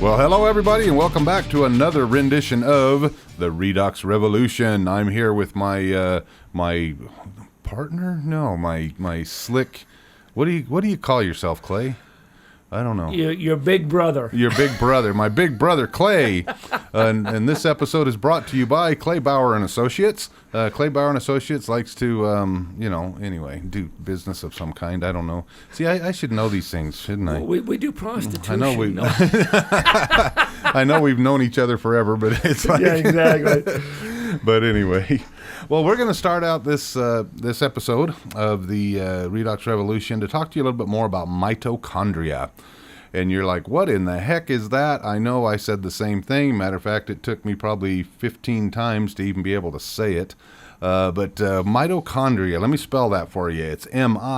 Well, hello everybody, and welcome back to another rendition of the Redox Revolution. I'm here with my my partner. No, my slick. What do you call yourself, Clay? I don't know. Your big brother. Your big brother, my big brother, Clay. And this episode is brought to you by Clay Bauer and Associates. Clay Bauer and Associates likes to, anyway, do business of some kind. I don't know. See, I should know these things, shouldn't I? Well, we do prostitution. I know we. I know we've known each other forever, but it's like yeah, exactly. But anyway. Well, we're going to start out this episode of the Redox Revolution to talk to you a little bit more about mitochondria. And you're like, what in the heck is that? I know I said the same thing. Matter of fact, it took me probably 15 times to even be able to say it. But mitochondria, let me spell that for you. It's Mitochondria,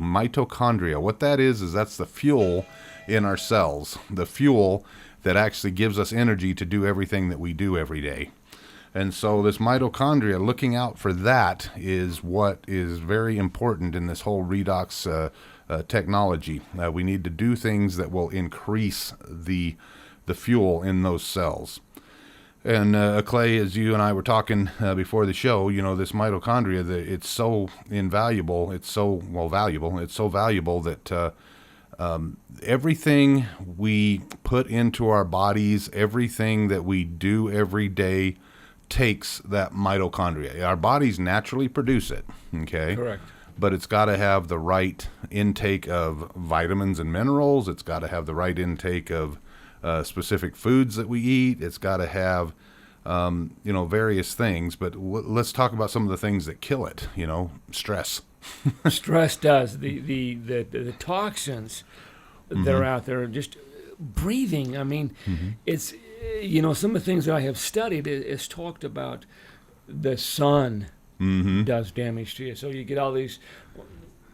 mitochondria. What that is that's the fuel in our cells, the fuel that actually gives us energy to do everything that we do every day. And so this mitochondria, looking out for that is what is very important in this whole redox technology. We need to do things that will increase the fuel in those cells. And Clay, as you and I were talking before the show, this mitochondria, it's so invaluable, it's so valuable that everything we put into our bodies, everything that we do every day takes that mitochondria. Our bodies naturally produce it, okay? Correct. But it's got to have the right intake of vitamins and minerals. It's got to have the right intake of specific foods that we eat. It's got to have, various things. But let's talk about some of the things that kill it, stress. Stress does. The toxins that are out there, just breathing. I mean, it's, some of the things that I have studied is talked about the sun does damage to you. So you get all these,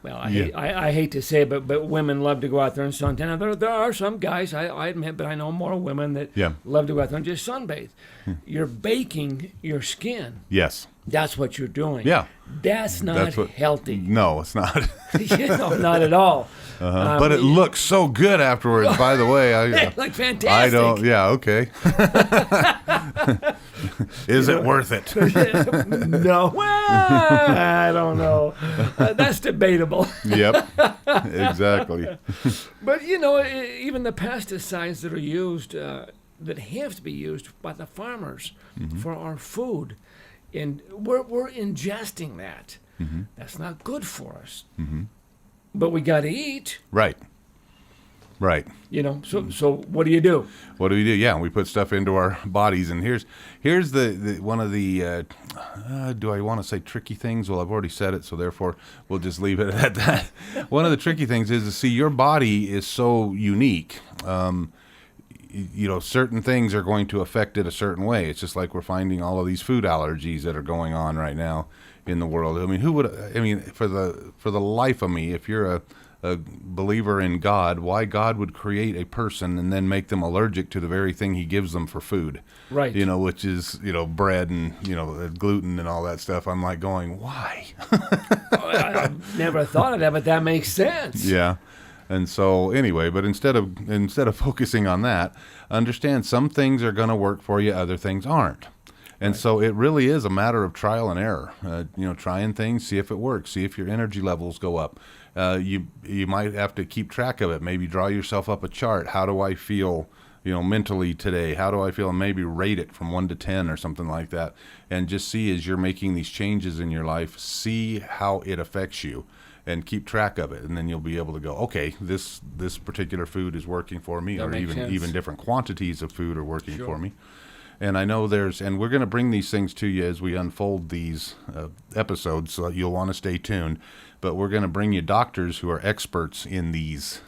well, I hate to say it, but women love to go out there and suntan. Now, there are some guys, I admit, but I know more women that love to go out there and just sunbathe. You're baking your skin. Yes. That's what you're doing. Yeah. That's not healthy. No, it's not. Not at all. But it looks so good afterwards, by the way. Like fantastic. I don't, okay. Is it worth it? No. Well, I don't know. That's debatable. Yep, exactly. But, even the pesticides that are used, that have to be used by the farmers for our food, and we're ingesting that. That's not good for us. But we got to eat. Right. So what do you do? What do we do? Yeah, we put stuff into our bodies, and here's the one of the do I want to say tricky things? Well, I've already said it, so therefore we'll just leave it at that. One of the tricky things is to see your body is so unique. Certain things are going to affect it a certain way. It's just like we're finding all of these food allergies that are going on right now in the world. I mean, for the life of me, if you're a believer in God, why God would create a person and then make them allergic to the very thing he gives them for food. Right. Which is, bread and, gluten and all that stuff. I'm like going, why? I've never thought of that, but that makes sense. Yeah. And so anyway, but instead of focusing on that, understand some things are going to work for you, other things aren't. And so it really is a matter of trial and error. Trying things, see if it works, see if your energy levels go up. You might have to keep track of it. Maybe draw yourself up a chart. How do I feel, mentally today? How do I feel? And maybe rate it from 1 to 10 or something like that. And just see as you're making these changes in your life, see how it affects you. And keep track of it, and then you'll be able to go, okay, this particular food is working for me, or even different quantities of food are working for me. And I know and we're going to bring these things to you as we unfold these episodes, so you'll want to stay tuned. But we're going to bring you doctors who are experts in these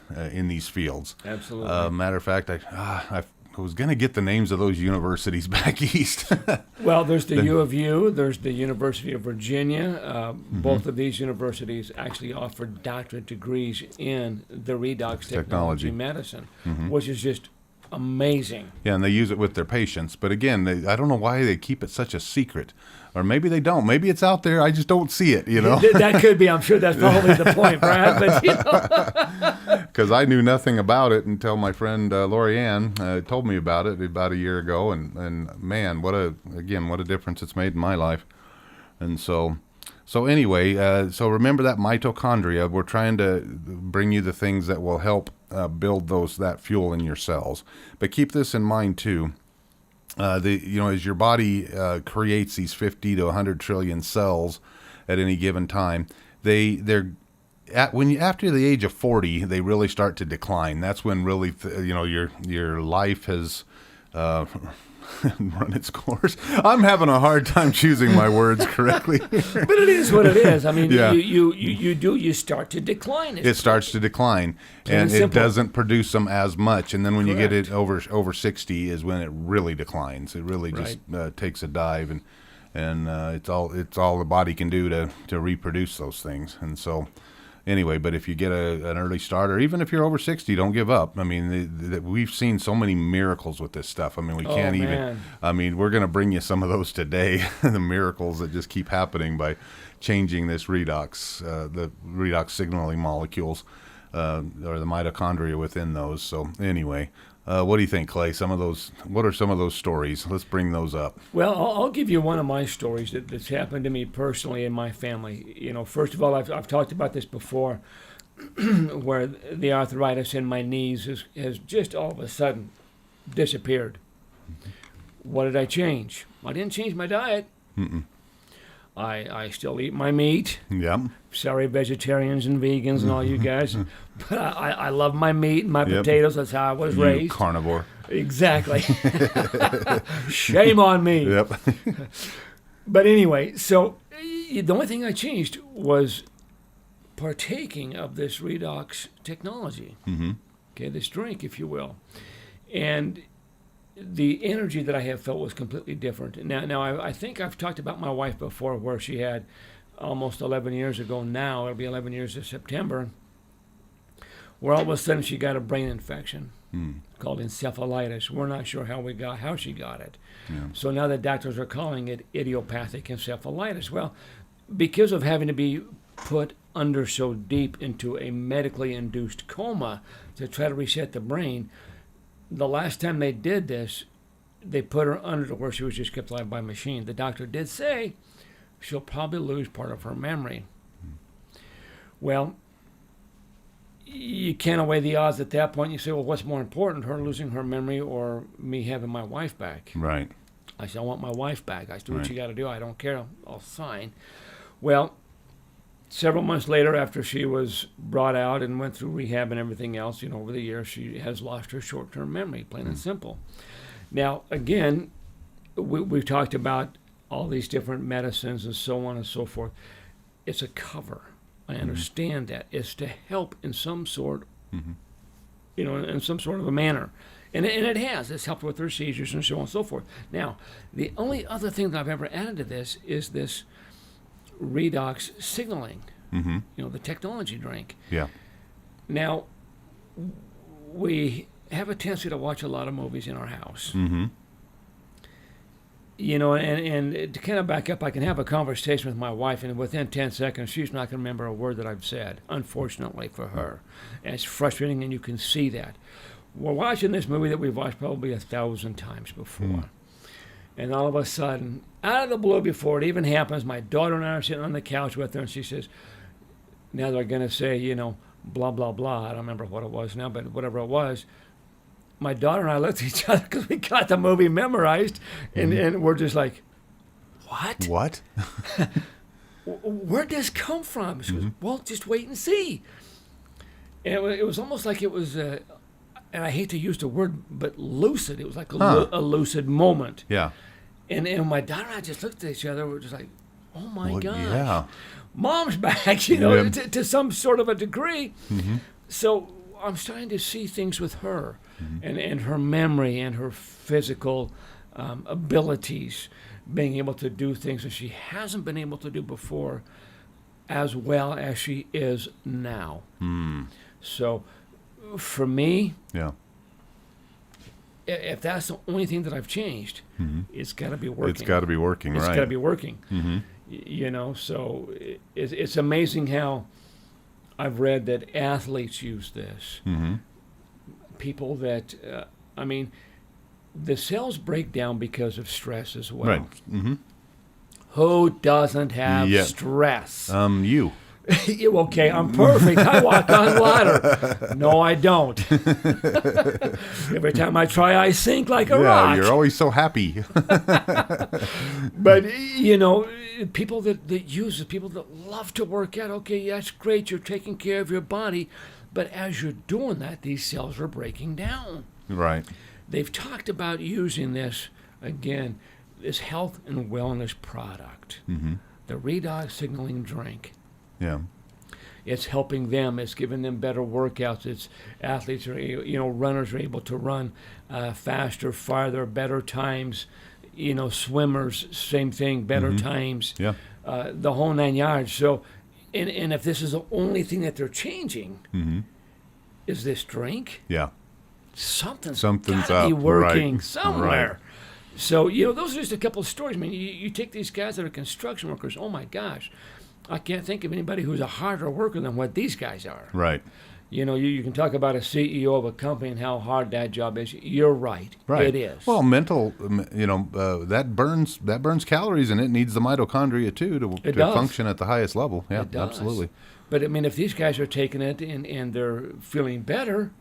fields. Absolutely. Matter of fact, I was going to get the names of those universities back east. Well, there's the U of U, there's the University of Virginia. Both of these universities actually offer doctorate degrees in the redox technology medicine, which is just amazing. Yeah, and they use it with their patients. But again, I don't know why they keep it such a secret. Or maybe they don't. Maybe it's out there. I just don't see it, you know. That could be. I'm sure that's probably the point, Brad. But, you know. Because I knew nothing about it until my friend Lori Ann told me about it about a year ago. And man, what a difference it's made in my life. And so anyway, so remember that mitochondria. We're trying to bring you the things that will help build that fuel in your cells. But keep this in mind too. As your body creates these 50 to 100 trillion cells at any given time, after the age of 40, they really start to decline. That's when really, your life has run its course. I'm having a hard time choosing my words correctly. But it is what it is. I mean, Yeah. you start to decline. It starts to decline, and it doesn't produce them as much. And then when you get it over 60 is when it really declines. It really just takes a dive, and it's all the body can do to reproduce those things. And so anyway, but if you get an early start, or even if you're over 60, don't give up. I mean, we've seen so many miracles with this stuff. I mean, we can't even. I mean, we're going to bring you some of those today. The miracles that just keep happening by changing this redox, the redox signaling molecules, or the mitochondria within those. So anyway, what do you think, Clay? What are some of those stories? Let's bring those up. Well, I'll give you one of my stories that's happened to me personally in my family. You know, first of all, I've talked about this before, where the arthritis in my knees has just all of a sudden disappeared. Mm-hmm. What did I change? I didn't change my diet. Mm-mm. I still eat my meat. Yeah. Sorry, vegetarians and vegans and all you guys. But I love my meat and my potatoes. That's how I was raised. Carnivore. Exactly. Shame on me. Yep. But anyway, so the only thing I changed was partaking of this redox technology. Mm-hmm. Okay, this drink, if you will. And the energy that I have felt was completely different. Now I think I've talked about my wife before, where she had almost 11 years ago now, it'll be 11 years this September, where all of a sudden she got a brain infection called encephalitis. We're not sure how she got it. Yeah. So now the doctors are calling it idiopathic encephalitis. Well, because of having to be put under so deep into a medically induced coma to try to reset the brain, the last time they did this, they put her under to where she was just kept alive by machine. The doctor did say she'll probably lose part of her memory. Well, you can't weigh the odds at that point. You say, well, what's more important, her losing her memory or me having my wife back? Right. I said, I want my wife back. I said, what you got to do? I don't care. I'll sign. Well, several months later, after she was brought out and went through rehab and everything else, over the years, she has lost her short-term memory, plain and simple. Now, again, we've talked about all these different medicines and so on and so forth. It's a cover. I understand that. It's to help in some sort, in some sort of a manner. And it has. It's helped with her seizures and so on and so forth. Now, the only other thing that I've ever added to this is this redox signaling, the technology drink. Yeah. Now, we have a tendency to watch a lot of movies in our house. Mm-hmm. And to kind of back up, I can have a conversation with my wife, and within 10 seconds, she's not going to remember a word that I've said, unfortunately for her. And it's frustrating, and you can see that. We're watching this movie that we've watched probably 1,000 times before. And all of a sudden, out of the blue, before it even happens, my daughter and I are sitting on the couch with her, and she says, now they're going to say, blah, blah, blah. I don't remember what it was now, but whatever it was. My daughter and I looked at each other because we got the movie memorized, and we're just like, what? What? Where'd this come from? She goes, well, just wait and see. And it was almost like it was, and I hate to use the word, but lucid. It was like a lucid moment. Yeah. And my daughter and I just looked at each other. We're just like, oh, my gosh. Yeah. Mom's back, to some sort of a degree. Mm-hmm. So I'm starting to see things with her and her memory and her physical abilities, being able to do things that she hasn't been able to do before as well as she is now. So for me, if that's the only thing that I've changed, it's got to be working. It's got to be working, It's right? got to be working. So it's amazing how I've read that athletes use this. People that, the cells break down because of stress as well. Right. Who doesn't have stress? You. Okay, I'm perfect. I walk on water. No, I don't. Every time I try, I sink like a rock. You're always so happy. But, people that use it, people that love to work out, okay, that's great. You're taking care of your body. But as you're doing that, these cells are breaking down. Right. They've talked about using this, again, this health and wellness product, the Redox signaling drink. Yeah. It's helping them. It's giving them better workouts. It's athletes are, runners are able to run faster, farther, better times. Swimmers, same thing, better times. Yeah. The whole 9 yards. So, and if this is the only thing that they're changing, is this drink? Yeah. Something's Something's gotta be up, working right, somewhere. right. So, those are just a couple of stories. I mean, you take these guys that are construction workers, oh my gosh, I can't think of anybody who's a harder worker than what these guys are. Right. You can talk about a CEO of a company and how hard that job is. You're right. Right. It is. Well, mental, that burns calories, and it needs the mitochondria too to function at the highest level. Yeah, It does. absolutely. But, if these guys are taking it and they're feeling better,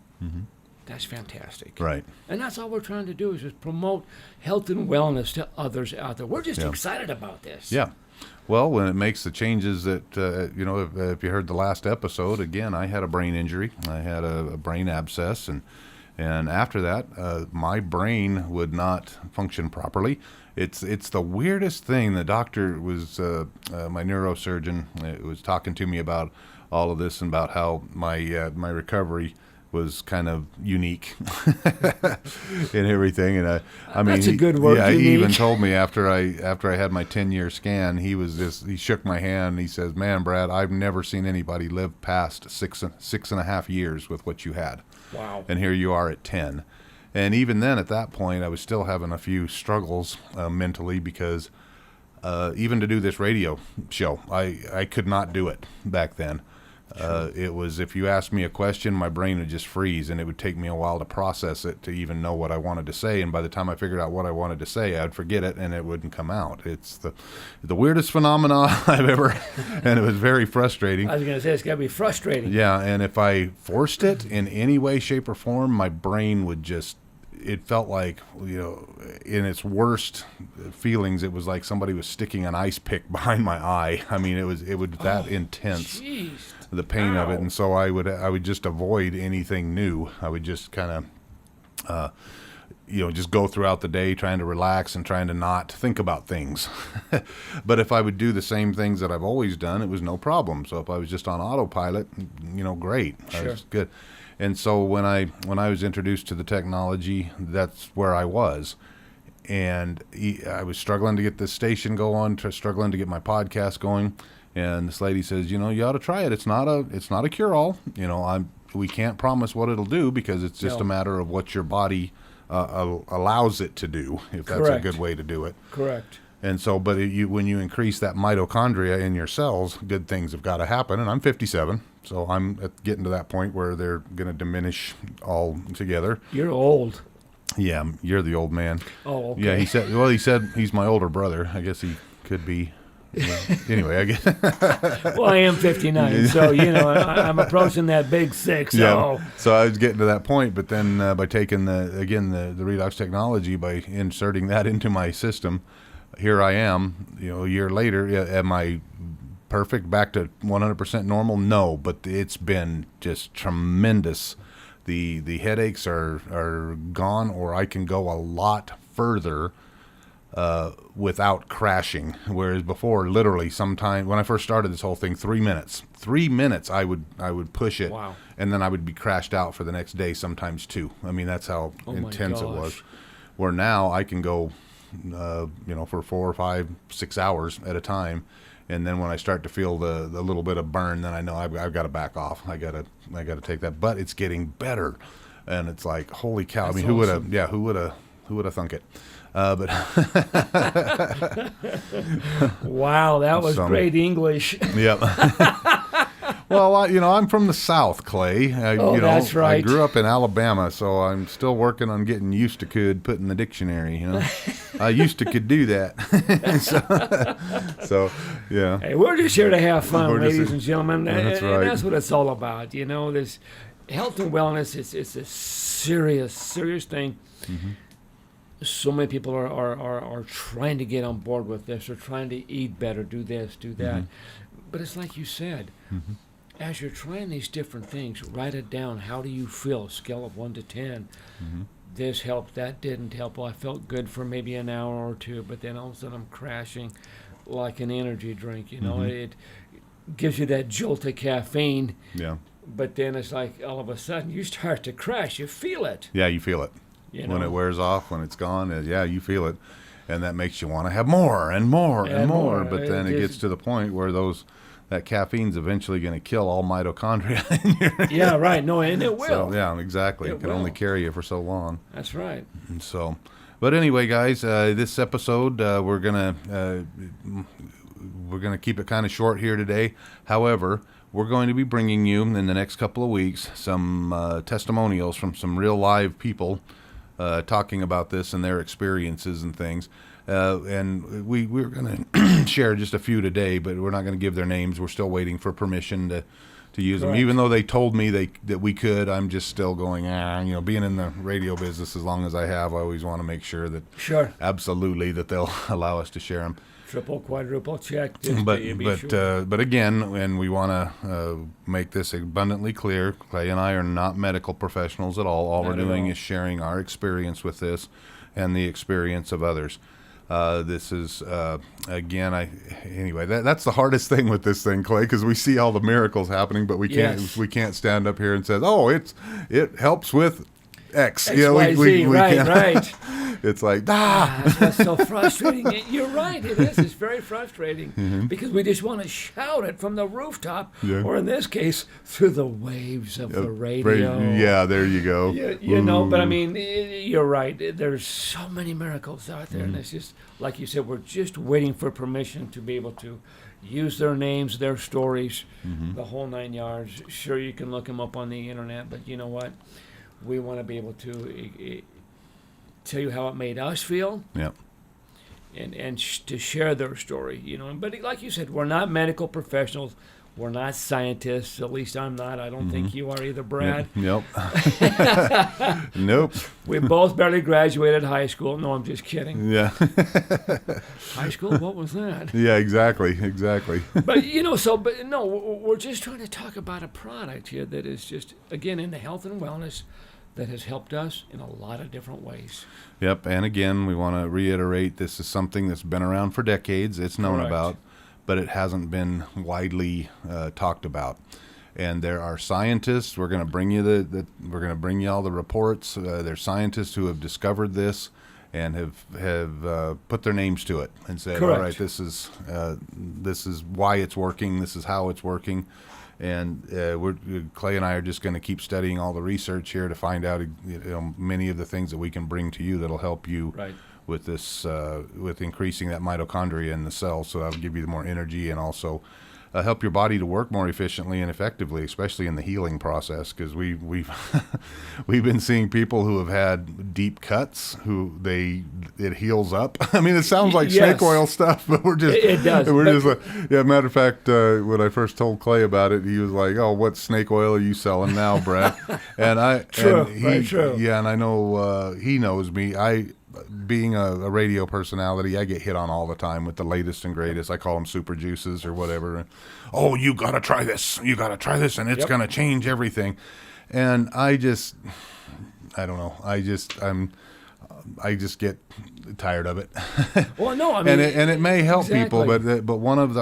that's fantastic. Right. And that's all we're trying to do is just promote health and wellness to others out there. We're just excited about this. Yeah. Well, when it makes the changes that, if you heard the last episode, again, I had a brain injury. I had a brain abscess, and after that, my brain would not function properly. It's the weirdest thing. The doctor was, my neurosurgeon, was talking to me about all of this and about how my recovery was kind of unique and everything, and I mean, that's a good word. Yeah, unique. he even told me after I had my 10-year scan, he shook my hand. And he says, "Man, Brad, I've never seen anybody live past six and a half years with what you had. Wow. And here you are at 10." And even then, at that point, I was still having a few struggles mentally because even to do this radio show, I could not do it back then. It was, if you asked me a question, my brain would just freeze, and it would take me a while to process it to even know what I wanted to say. And by the time I figured out what I wanted to say, I'd forget it, and it wouldn't come out. It's the weirdest phenomenon I've ever, and it was very frustrating. I was going to say, it's got to be frustrating. Yeah, and if I forced it in any way, shape, or form, my brain would just, it felt like, in its worst feelings, it was like somebody was sticking an ice pick behind my eye. I mean, it was that intense. Jeez. The pain of it, Ow. and so I would just avoid anything new. I would just kind of, just go throughout the day trying to relax and trying to not think about things. But if I would do the same things that I've always done, it was no problem. So if I was just on autopilot, great. Sure. I was good. And so when I was introduced to the technology, that's where I was. And I was struggling to get this station going, struggling to get my podcast going. And this lady says, you ought to try it. It's not a cure-all. We can't promise what it'll do because it's just a matter of what your body allows it to do, if that's Correct. a good way to do it. Correct. And so, but when you increase that mitochondria in your cells, good things have got to happen. And I'm 57, so I'm getting to that point where they're going to diminish all together. You're old. Yeah, you're the old man. Oh, okay. Yeah, he said he's my older brother. I guess he could be. Well, anyway, I guess. Well, I am 59, so I'm approaching that big 6. So. Yeah. So I was getting to that point, but then by taking the Redox technology, by inserting that into my system, here I am. A year later, am I perfect, back to 100% normal? No, but it's been just tremendous. The headaches are gone, or I can go a lot further without crashing. Whereas before, literally, sometime when I first started this whole thing, 3 minutes I would push it. Wow. And then I would be crashed out for the next day, sometimes 2. I mean, that's how intense it was. Where now I can go for 4 or 5, 6 hours at a time, and then when I start to feel the little bit of burn, then I know I've got to back off. I got to take that. But it's getting better. And it's like, holy cow! That's I mean, who would have? awesome. Yeah, who would have thunk it? But Wow, that was Some- great English. Yep. Well, I'm from the South, Clay. That's right. I grew up in Alabama, so I'm still working on getting used to could put in the dictionary. I used to could do that. so yeah. Hey, we're just here to have fun, We're just- ladies and gentlemen. That's and right. that's what it's all about. This health and wellness, it's a serious thing. Mm-hmm. So many people are trying to get on board with this, or trying to eat better, do this, do that. But it's like you said, as you're trying these different things, write it down. How do you feel? Scale of 1 to 10. This helped, that didn't help. Well, I felt good for maybe an hour or two, but then all of a sudden I'm crashing like an energy drink. It gives you that jolt of caffeine, Yeah. but then it's like all of a sudden you start to crash. You feel it. Yeah, you feel it. When it wears off, when it's gone, yeah, you feel it. And that makes you want to have more and more and more. But then it gets to the point where that caffeine's eventually going to kill all mitochondria in your Yeah, right. No, and it will. So, yeah, exactly. It can only will. carry you for so long. That's right. And so, but anyway, guys, this episode we're gonna keep it kind of short here today. However, we're going to be bringing you in the next couple of weeks some testimonials from some real live people talking about this and their experiences and things. And we're going to share just a few today, but we're not going to give their names. We're still waiting for permission to use them. Correct. Even though they told me that we could, I'm just still going, being in the radio business as long as I have, I always want to make sure that Sure. absolutely that they'll allow us to share them. Triple, quadruple check. Just But to be but sure. but again, and we want to make this abundantly clear. Clay and I are not medical professionals at all. All Not we're at doing all. is sharing our experience with this and the experience of others. This is again. Anyway. That's the hardest thing with this thing, Clay, because we see all the miracles happening, but we can't Yes. stand up here and say, "Oh, it helps with X." XYZ, right, can't. right. It's like That's what's so frustrating. You're right. It is. It's very frustrating because we just want to shout it from the rooftop, Yeah. or in this case, through the waves of the radio. Yeah, there you go. But I mean, you're right. There's so many miracles out there, and it's just like you said. We're just waiting for permission to be able to use their names, their stories, the whole 9 yards. Sure, you can look them up on the internet, but you know what? We want to be able to tell you how it made us feel, Yep. and to share their story. But like you said, we're not medical professionals. We're not scientists. At least I'm not. I don't think you are either, Brad. Yep. Nope. We both barely graduated high school. No, I'm just kidding. Yeah. High school? What was that? Yeah, exactly. But we're just trying to talk about a product here that is just, again, in the health and wellness, that has helped us in a lot of different ways. Yep. And again, we want to reiterate this is something that's been around for decades. It's known Correct. about, but it hasn't been widely talked about. And there are scientists. We're going to bring you we're going to bring you all the reports. There's scientists who have discovered this and have put their names to it and said, Correct. all right, this is why it's working. This is how it's working. And Clay and I are just going to keep studying all the research here to find out many of the things that we can bring to you that'll help you Right. with this, with increasing that mitochondria in the cell. So that'll give you more energy and also help your body to work more efficiently and effectively, especially in the healing process. Because we've we've been seeing people who have had deep cuts it heals up. I mean, it sounds like Yes. snake oil stuff, but we're just It does, We're but- just like, yeah. Matter of fact, when I first told Clay about it, he was like, "Oh, what snake oil are you selling now, Brad?" True, and very true. Yeah, and I know he knows me. Being a radio personality, I get hit on all the time with the latest and greatest. I call them super juices or whatever. Oh, you got to try this. You got to try this, and it's Yep. going to change everything. And I don't know. I just get tired of it. Well, no, I mean, and it may help people, exactly. but one of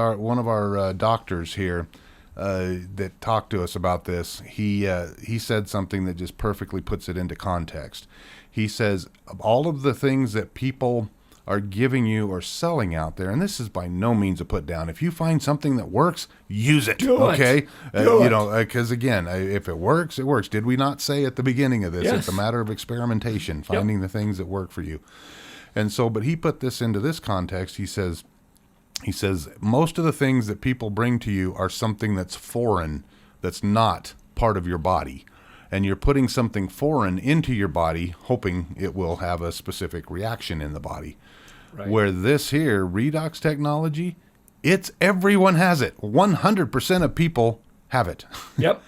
our doctors here that talked to us about this, he said something that just perfectly puts it into context. He says all of the things that people are giving you or selling out there, and this is by no means a put down. If you find something that works, use it. Do it. Okay, Do you it. know, because again, if it works, it works. Did we not say at the beginning of this? Yes. It's a matter of experimentation, finding the things that work for you. And so, but he put this into this context. He says, most of the things that people bring to you are something that's foreign, that's not part of your body. And you're putting something foreign into your body, hoping it will have a specific reaction in the body. Right. Where this here, Redox technology, everyone has it. 100% of people have it. Yep.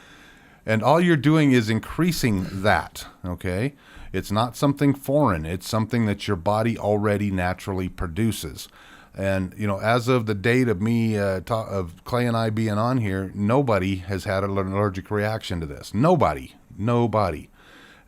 And all you're doing is increasing that, okay? It's not something foreign. It's something that your body already naturally produces. And, you know, as of the date of me, of Clay and I being on here, nobody has had an allergic reaction to this. Nobody.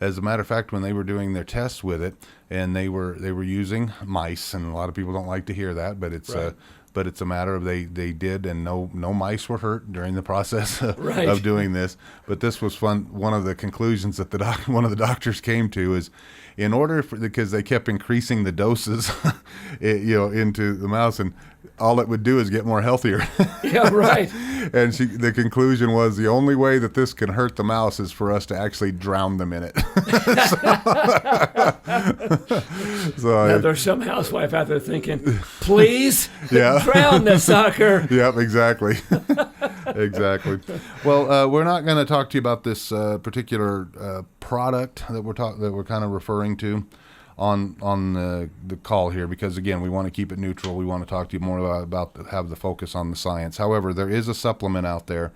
As a matter of fact, when they were doing their tests with it, and they were using mice, and a lot of people don't like to hear that, but it's Right. But it's a matter of they did, and no mice were hurt during the process Right. of doing this. But this was fun. One of the conclusions that one of the doctors came to is, in order because they kept increasing the doses, into the mouse, and all it would do is get more healthier. Yeah, right. And the conclusion was the only way that this can hurt the mouse is for us to actually drown them in it. Now, there's some housewife out there thinking, please Yeah. drown the sucker. Yep, exactly. Exactly. Well, we're not going to talk to you about this particular product that we're kind of referring to on the call here, because again, we want to keep it neutral. We want to talk to you more about have the focus on the science. However, there is a supplement out there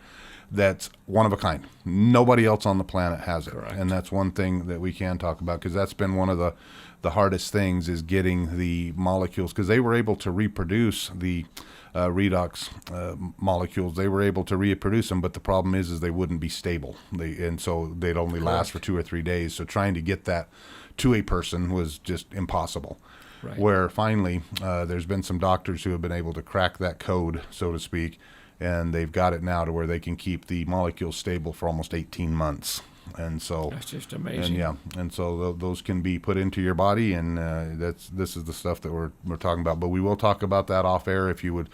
that's one of a kind. Nobody else on the planet has it. Correct. And that's one thing that we can talk about, because that's been one of the hardest things, is getting the molecules, because they were able to reproduce the redox molecules. They were able to reproduce them, but the problem is they wouldn't be stable. And so they'd only last for 2 or 3 days. So trying to get that to a person was just impossible. Right. Where finally, there's been some doctors who have been able to crack that code, so to speak, and they've got it now to where they can keep the molecules stable for almost 18 months. And so That's just amazing. and so those can be put into your body, and this is the stuff that we're talking about. But we will talk about that off air if you would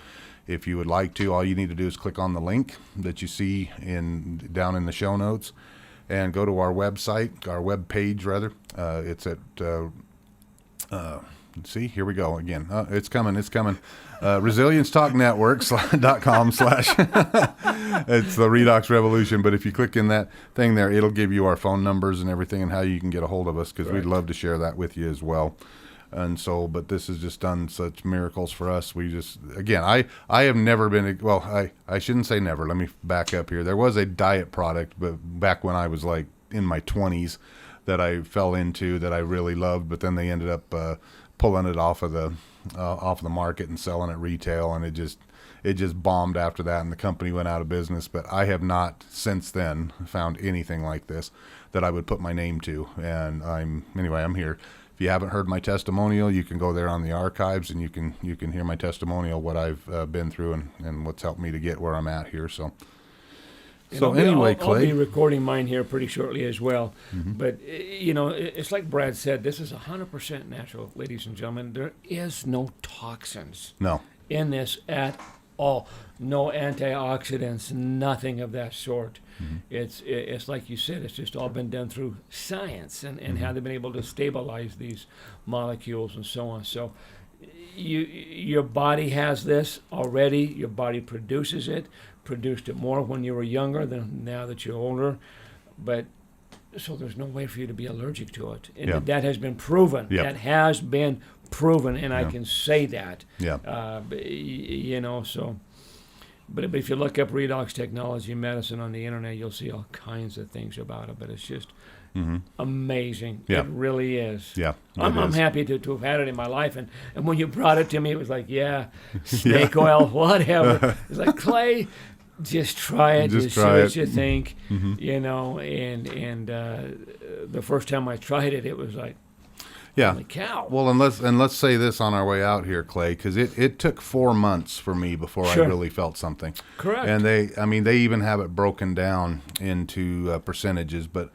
like to. All you need to do is click on the link that you see down in the show notes, and go to our website, our web page rather. It's at see, here we go again. It's coming. ResilienceTalkNetwork.com/ it's the Redox Revolution. But if you click in that thing there, it'll give you our phone numbers and everything, and how you can get a hold of us, because we'd love to share that with you as well. And so, but this has just done such miracles for us. We just, again, I have never been, well, I shouldn't say never. Let me back up here. There was a diet product, but back when I was like in my 20s, that I fell into, that I really loved, but then they ended up pulling it off of the market and selling it retail, and it just bombed after that, and the company went out of business. But I have not since then found anything like this that I would put my name to. And I'm here. If you haven't heard my testimonial, you can go there on the archives, and you can hear my testimonial, what I've been through, and what's helped me to get where I'm at here. So anyway, Clay, I'll be recording mine here pretty shortly as well. Mm-hmm. But it's like Brad said, this is 100% natural, ladies and gentlemen. There is no toxins in this at all. No antioxidants, nothing of that sort. Mm-hmm. It's like you said, it's just all been done through science and mm-hmm. how they've been able to stabilize these molecules and so on. So your body has this already. Your body produces it. Produced it more when you were younger than now that you're older, but so there's no way for you to be allergic to it, and that has been proven. That has been proven, and I can say that. So. But if you look up redox technology medicine on the internet, you'll see all kinds of things about it. But it's just amazing. It really is. I'm happy to have had it in my life. And when you brought it to me, it was like, snake oil, whatever. It's like, Clay, just try it. Just see what you think. Mm-hmm. And the first time I tried it, it was like, Yeah. Holy cow. Well, and let's say this on our way out here, Clay, because it took 4 months for me before Sure. I really felt something. Correct. And they even have it broken down into percentages, but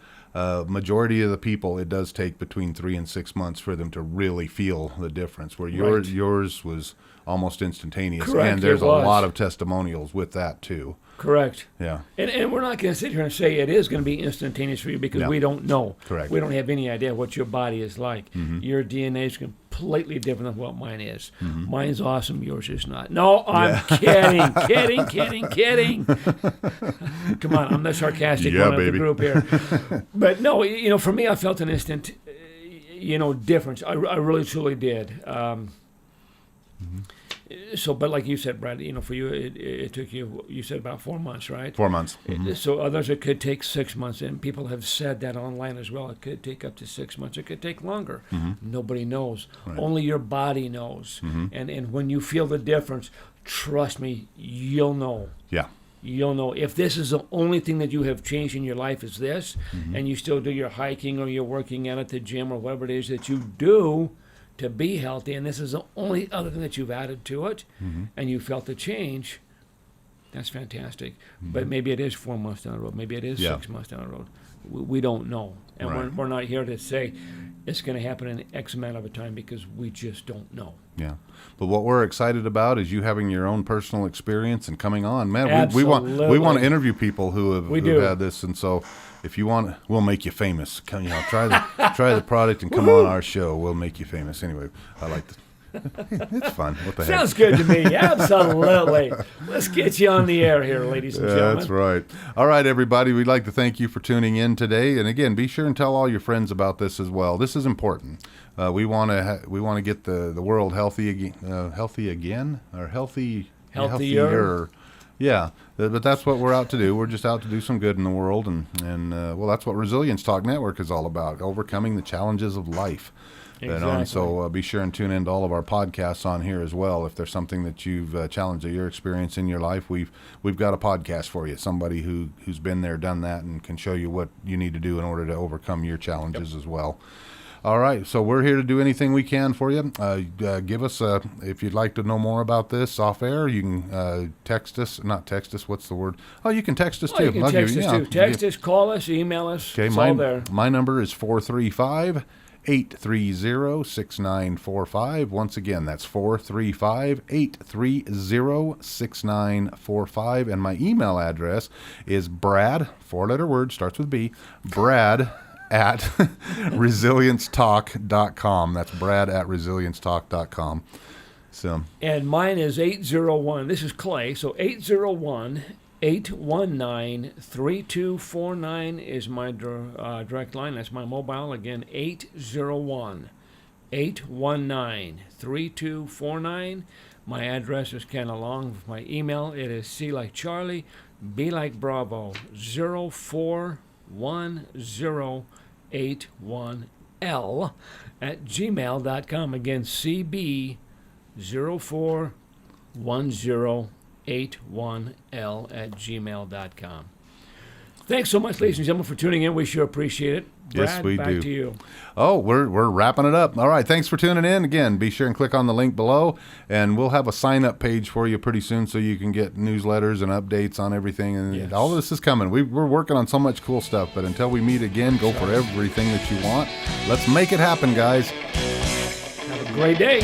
majority of the people, it does take between 3 and 6 months for them to really feel the difference. Where yours was almost instantaneous, Correct, and there's it a was. lot of testimonials with that too. Correct. Yeah. And we're not going to sit here and say it is going to be instantaneous for you because No. we don't know. Correct. We don't have any idea what your body is like. Your DNA is completely different than what mine is. Mine's awesome. Yours is not. No, I'm kidding. Kidding. Come on, I'm the sarcastic one of the group here. But no, for me, I felt an instant, difference. I really truly did. So, but like you said, Brad, for you, it took you said about 4 months, right? 4 months. So others, it could take 6 months, and people have said that online as well. It could take up to 6 months. It could take longer. Nobody knows. Right. Only your body knows. And when you feel the difference, trust me, you'll know. Yeah. You'll know. If this is the only thing that you have changed in your life is this, and you still do your hiking or you're working out at the gym or whatever it is that you do to be healthy, and this is the only other thing that you've added to it, and you felt the change, that's fantastic. But maybe it is 4 months down the road. Maybe it is 6 months down the road. We don't know. And Right. we're not here to say it's going to happen in X amount of a time because we just don't know. Yeah. But what we're excited about is you having your own personal experience and coming on. Man, we want to interview people who have had this, and so if you want, we'll make you famous. Come, try the product and come on our show. We'll make you famous. Anyway, I like the it's fun. What the heck? Sounds good to me. Absolutely. Let's get you on the air here, ladies and gentlemen. That's right. All right, everybody. We'd like to thank you for tuning in today. And again, be sure and tell all your friends about this as well. This is important. We want to get the world healthy again, or healthier. Yeah, but that's what we're out to do. We're just out to do some good in the world, and that's what Resilience Talk Network is all about: overcoming the challenges of life. Exactly. So be sure and tune in to all of our podcasts on here as well. If there's something that you've challenged that you're experiencing in your life, we've got a podcast for you. Somebody who's been there, done that, and can show you what you need to do in order to overcome your challenges as well. All right, so we're here to do anything we can for you. Give us if you'd like to know more about this off air, you can text us. Not text us. What's the word? Oh, you can text us too. You can text us too. Text us, call us, email us. Okay, it's all there. My number is 435-830-6945. Once again, that's 435-830-6945. And my email address is Brad, 4-letter word, starts with B, Brad at resiliencetalk.com. That's Brad at resiliencetalk.com. So. And mine is 801. This is Clay. So 801-819-3249 is my direct line. That's my mobile. Again, 801-819-3249. My address is kind of long with my email. It is C like Charlie, B like Bravo, 041081L at gmail.com. Again, CB 041081L at gmail.com. Thanks so much, ladies and gentlemen, for tuning in. We sure appreciate it. Brad, yes, we back do. To you. Oh, we're wrapping it up. All right, thanks for tuning in. Again, be sure and click on the link below, and we'll have a sign-up page for you pretty soon so you can get newsletters and updates on everything. And yes. all of this is coming. We're working on so much cool stuff, but until we meet again, go for everything that you want. Let's make it happen, guys. Have a great day.